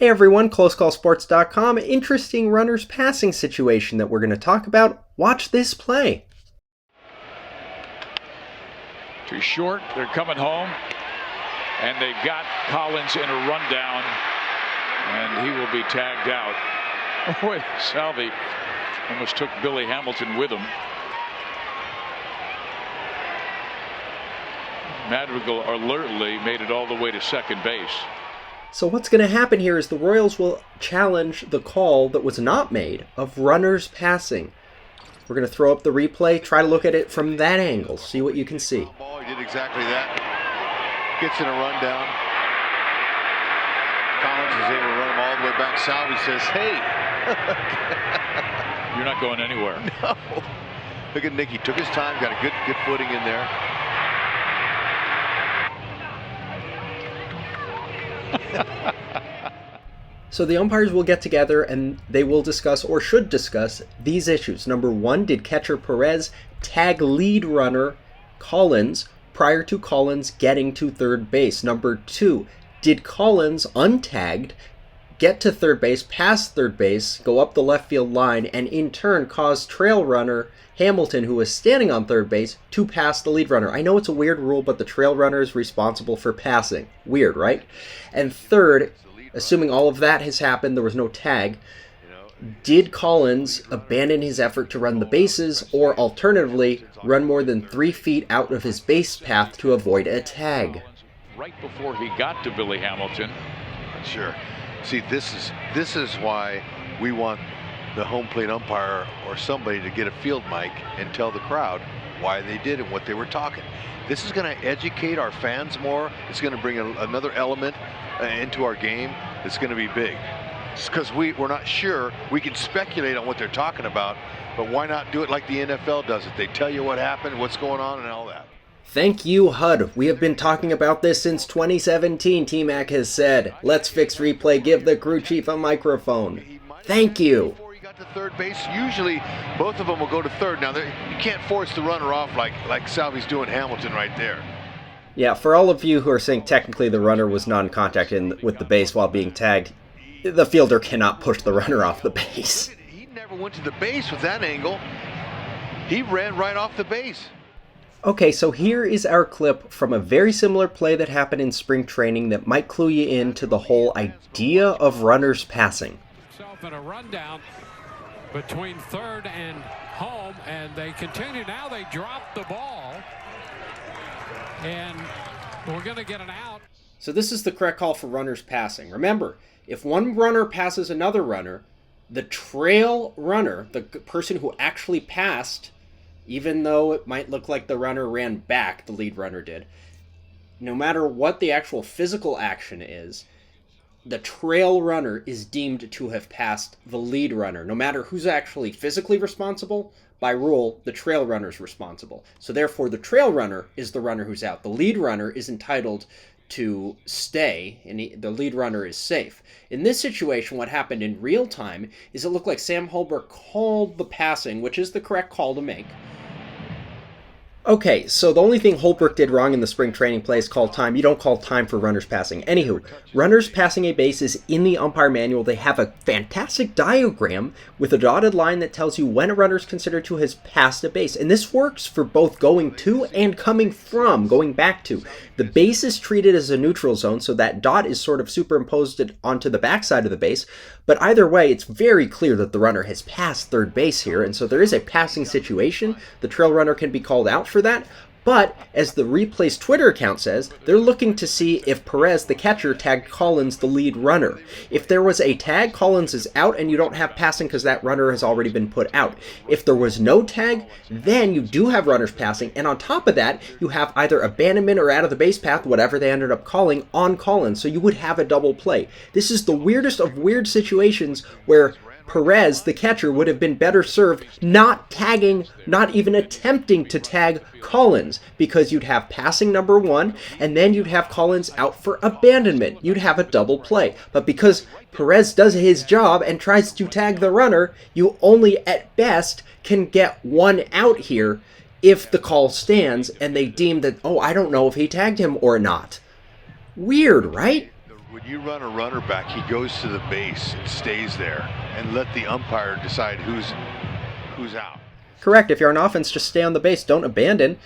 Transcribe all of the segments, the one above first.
Hey everyone, CloseCallSports.com. Interesting runner's passing situation that we're going to talk about. Watch this play. Too short, they're coming home, and they've got Collins in a rundown, and he will be tagged out. Boy, Salvi almost took Billy Hamilton with him. Madrigal alertly made it all the way to second base. So what's going to happen here is the Royals will challenge the call that was not made of runners passing. We're going to throw up the replay, try to look at it from that angle, see what you can see. He did exactly that. Gets in a rundown. Collins is able to run him all the way back. Salvi says, hey. You're not going anywhere. No. Look at Nick. He took his time, got a good footing in there. So the umpires will get together and they will discuss, or should discuss, these issues. Number one, did catcher Perez tag lead runner Collins prior to Collins getting to third base? Number two, did Collins, untagged, get to third base, pass third base, go up the left field line, and in turn cause trail runner Hamilton, who was standing on third base, to pass the lead runner? I know it's a weird rule, but the trail runner is responsible for passing. Weird, right? And third, assuming all of that has happened, there was no tag, did Collins abandon his effort to run the bases, or alternatively, run more than 3 feet out of his base path to avoid a tag? Right before he got to Billy Hamilton. Sure. See, this is why we want the home plate umpire or somebody to get a field mic and tell the crowd why they did and what they were talking. This is going to educate our fans more. It's going to bring another element into our game. It's going to be big. Just because we're not sure, we can speculate on what they're talking about, but why not do it like the NFL does it? They tell you what happened, what's going on, and all that. Thank you, HUD. We have been talking about this since 2017, T-Mac has said. Let's fix replay, give the crew chief a microphone. Thank you. Before he got to third base, usually both of them will go to third. Now, you can't force the runner off like Salvi's doing Hamilton right there. Yeah, for all of you who are saying technically the runner was non-contact with the base while being tagged, the fielder cannot push the runner off the base. He never went to the base with that angle. He ran right off the base. Okay, so here is our clip from a very similar play that happened in spring training that might clue you into the whole idea of runners passing. In a rundown between third and home, and they continue. Now they drop the ball, and we're going to get an out. So this is the correct call for runners passing. Remember, if one runner passes another runner, the trail runner, the person who actually passed, even though it might look like the runner ran back, the lead runner did, no matter what the actual physical action is, the trail runner is deemed to have passed the lead runner. No matter who's actually physically responsible, by rule, the trail runner is responsible. So therefore, the trail runner is the runner who's out. The lead runner is entitled to stay, and the lead runner is safe. In this situation, what happened in real time is it looked like Sam Holbrook called the passing, which is the correct call to make. Okay, so the only thing Holbrook did wrong in the spring training play is call time. You don't call time for runners passing. Anywho, runners passing a base is in the umpire manual. They have a fantastic diagram with a dotted line that tells you when a runner is considered to have passed a base. And this works for both going to and coming from, going back to. The base is treated as a neutral zone, so that dot is sort of superimposed onto the backside of the base. But either way, it's very clear that the runner has passed third base here, and so there is a passing situation. The trail runner can be called out for that. But, as the replay's Twitter account says, they're looking to see if Perez, the catcher, tagged Collins, the lead runner. If there was a tag, Collins is out, and you don't have passing because that runner has already been put out. If there was no tag, then you do have runners passing, and on top of that, you have either abandonment or out of the base path, whatever they ended up calling, on Collins, so you would have a double play. This is the weirdest of weird situations where Perez, the catcher, would have been better served not tagging, not even attempting to tag Collins, because you'd have passing number one, and then you'd have Collins out for abandonment. You'd have a double play. But because Perez does his job and tries to tag the runner, you only at best can get one out here if the call stands and they deem that, oh, I don't know if he tagged him or not. Weird, right? When you run a runner back, he goes to the base and stays there, and let the umpire decide who's out. Correct. If you're on offense, just stay on the base. Don't abandon.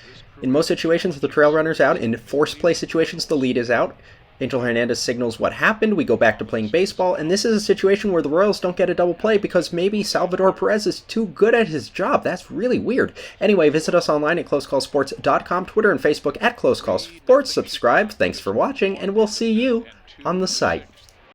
In most situations, the trail runner's out. In force play situations, the lead is out. Angel Hernandez signals what happened. We go back to playing baseball, and this is a situation where the Royals don't get a double play because maybe Salvador Perez is too good at his job. That's really weird. Anyway, visit us online at closecallsports.com, Twitter and Facebook at closecallsports. Subscribe. Thanks for watching, and we'll see you on the site.